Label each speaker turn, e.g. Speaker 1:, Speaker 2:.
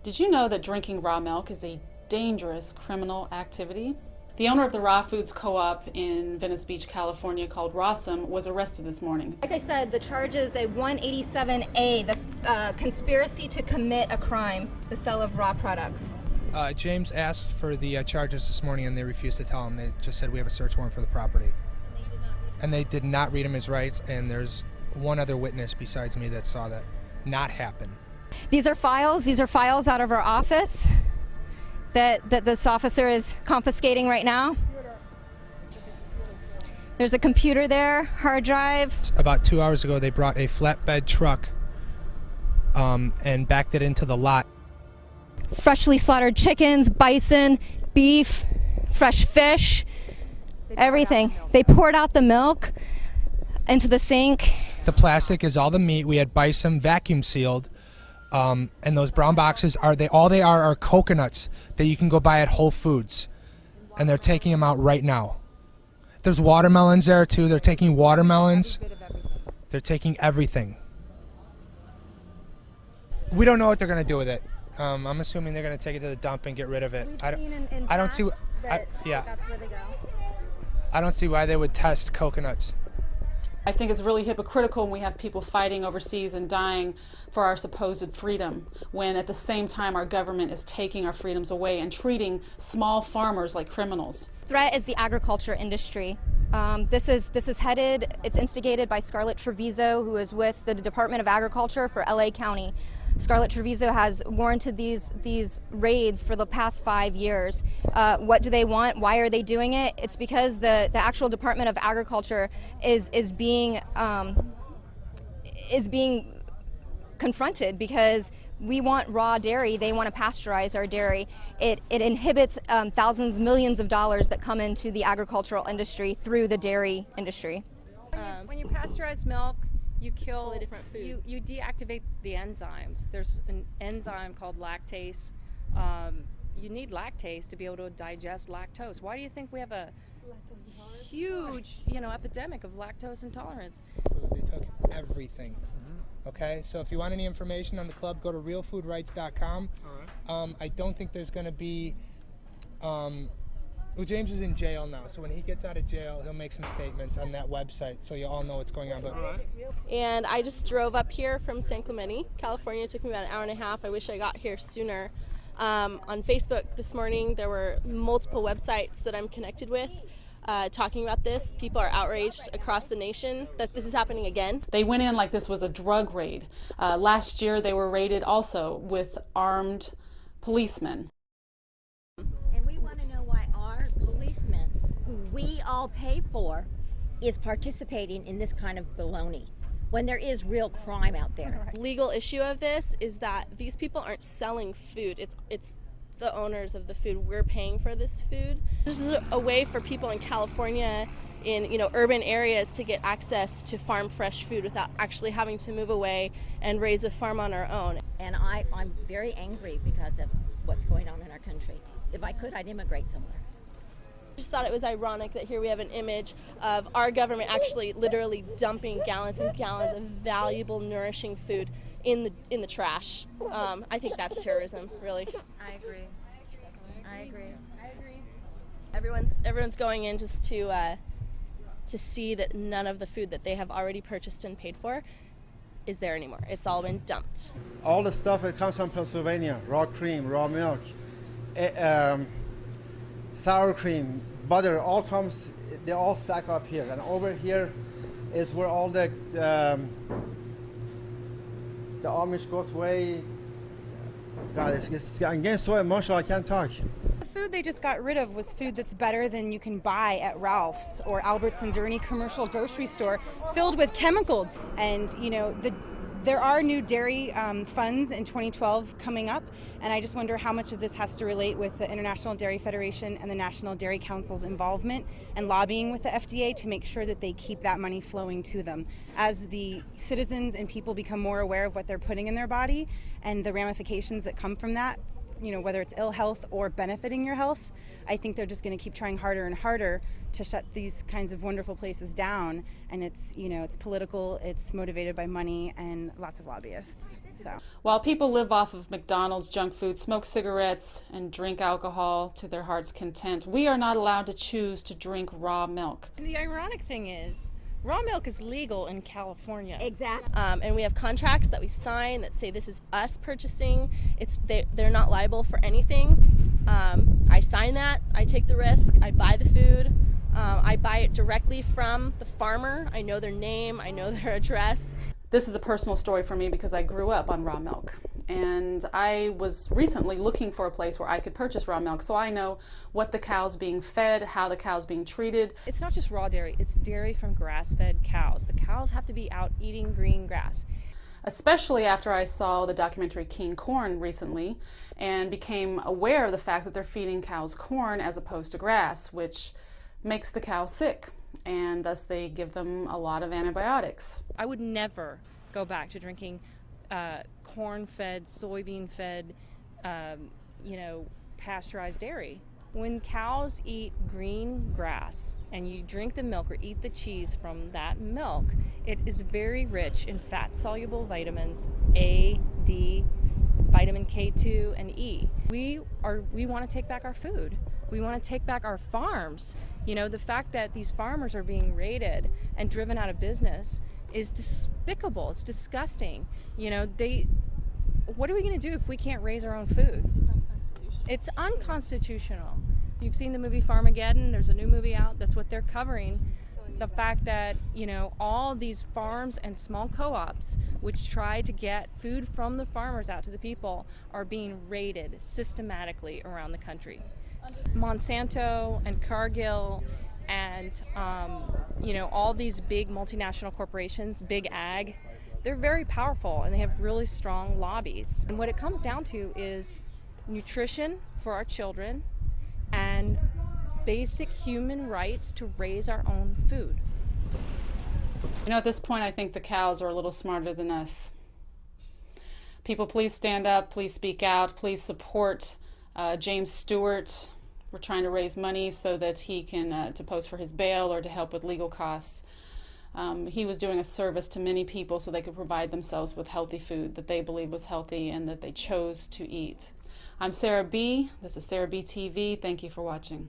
Speaker 1: Did you know that drinking raw milk is a dangerous criminal activity? The owner of the raw foods co-op in Venice Beach, California, called RAWESOME, was arrested this morning.
Speaker 2: Like I said, the charge is a 187A, the conspiracy to commit a crime, the sale of raw products.
Speaker 3: James asked for the charges this morning and they refused to tell him. They just said we have a search warrant for the property. And they did not read him his rights, and there's one other witness besides me that saw that not happen.
Speaker 2: These are files out of our office that this officer is confiscating right now. There's a computer there, hard drive.
Speaker 3: About 2 hours ago, they brought a flatbed truck and backed it into the lot.
Speaker 2: Freshly slaughtered chickens, bison, beef, fresh fish, everything. They poured out the milk into the sink.
Speaker 3: The plastic is all the meat. We had bison vacuum sealed. And those brown boxes all they are coconuts that you can go buy at Whole Foods, and they're taking them out right now. There's watermelons there too. They're taking watermelons. They're taking everything. We don't know what they're gonna do with it. I'm assuming they're gonna take it to the dump and get rid of it. I don't see.
Speaker 2: That's where they go.
Speaker 3: I don't see why they would test coconuts.
Speaker 1: I think it's really hypocritical when we have people fighting overseas and dying for our supposed freedom, when at the same time our government is taking our freedoms away and treating small farmers like criminals.
Speaker 2: Threat is the agriculture industry. This is it's instigated by Scarlett Treviso, who is with the Department of Agriculture for LA County. Scarlett Treviso has warranted these raids for the past 5 years. What do they want? Why are they doing it? It's because the actual Department of Agriculture is being confronted, because we want raw dairy. They want to pasteurize our dairy. It inhibits thousands, millions of dollars that come into the agricultural industry through the dairy industry.
Speaker 4: When you pasteurize milk, you kill
Speaker 5: totally different food.
Speaker 4: You deactivate the enzymes. There's an enzyme called lactase. You need lactase to be able to digest lactose. Why do you think we have a huge, epidemic of lactose intolerance?
Speaker 3: They took everything. Okay, so if you want any information on the club, go to realfoodrights.com. I don't think there's going to be. Well, James is in jail now, so when he gets out of jail, he'll make some statements on that website, so you all know what's going on. But
Speaker 5: And I just drove up here from San Clemente, California. It took me about an hour and a half. I wish I got here sooner. On Facebook this morning, there were multiple websites that I'm connected with talking about this. People are outraged across the nation that this is happening again.
Speaker 1: They went in like this was a drug raid. Last year they were raided also with armed policemen.
Speaker 6: And we want to know why our policemen, who we all pay for, is participating in this kind of baloney when there is real crime out there.
Speaker 5: Legal issue of this is that these people aren't selling food. It's the owners of the food. We're paying for this food. This is a way for people in California, in urban areas, to get access to farm fresh food without actually having to move away and raise a farm on our own.
Speaker 6: And I'm very angry because of what's going on in our country. If I could, I'd immigrate somewhere.
Speaker 5: I just thought it was ironic that here we have an image of our government actually literally dumping gallons and gallons of valuable, nourishing food in the trash. I think that's terrorism, really.
Speaker 7: I agree.
Speaker 5: Everyone's going in just to see that none of the food that they have already purchased and paid for is there anymore. It's all been dumped.
Speaker 8: All the stuff that comes from Pennsylvania, raw cream, raw milk, sour cream, butter, they all stack up here. And over here is where all the Amish goes away. God, I'm getting so emotional I can't talk.
Speaker 7: The food they just got rid of was food that's better than you can buy at Ralph's or Albertsons or any commercial grocery store, filled with chemicals. And there are new dairy funds in 2012 coming up, and I just wonder how much of this has to relate with the International Dairy Federation and the National Dairy Council's involvement and lobbying with the FDA to make sure that they keep that money flowing to them. As the citizens and people become more aware of what they're putting in their body and the ramifications that come from that, whether it's ill health or benefiting your health, I think they're just going to keep trying harder and harder to shut these kinds of wonderful places down. And it's political, it's motivated by money and lots of lobbyists. So
Speaker 1: while people live off of McDonald's junk food, smoke cigarettes, and drink alcohol to their heart's content, we are not allowed to choose to drink raw milk.
Speaker 4: And the ironic thing is, raw milk is legal in California.
Speaker 6: Exactly.
Speaker 5: And we have contracts that we sign that say this is us purchasing. They're not liable for anything. I sign that. I take the risk. I buy the food. I buy it directly from the farmer. I know their name. I know their address.
Speaker 1: This is a personal story for me because I grew up on raw milk. And I was recently looking for a place where I could purchase raw milk, so I know what the cow's being fed, how the cow's being treated.
Speaker 4: It's not just raw dairy, it's dairy from grass-fed cows. The cows have to be out eating green grass.
Speaker 1: Especially after I saw the documentary Keen Corn recently and became aware of the fact that they're feeding cows corn as opposed to grass, which makes the cow sick, and thus they give them a lot of antibiotics.
Speaker 4: I would never go back to drinking corn-fed, soybean-fed, pasteurized dairy. When cows eat green grass and you drink the milk or eat the cheese from that milk, it is very rich in fat-soluble vitamins A, D, vitamin K2, and E. We want to take back our food. We want to take back our farms. The fact that these farmers are being raided and driven out of business is despicable. It's disgusting. What are we going to do if we can't raise our own food? It's unconstitutional. You've seen the movie Farmageddon. There's a new movie out. That's what they're covering. The fact that, all these farms and small co-ops which try to get food from the farmers out to the people are being raided systematically around the country. Monsanto and Cargill and, all these big multinational corporations, big ag, they're very powerful and they have really strong lobbies. And what it comes down to is nutrition for our children and basic human rights to raise our own food.
Speaker 1: At this point, I think the cows are a little smarter than us. People, please stand up, please speak out, please support James Stewart. We're trying to raise money so that he can to post for his bail or to help with legal costs. He was doing a service to many people so they could provide themselves with healthy food that they believed was healthy and that they chose to eat. I'm Sarah B. This is SarahBEtv. Thank you for watching.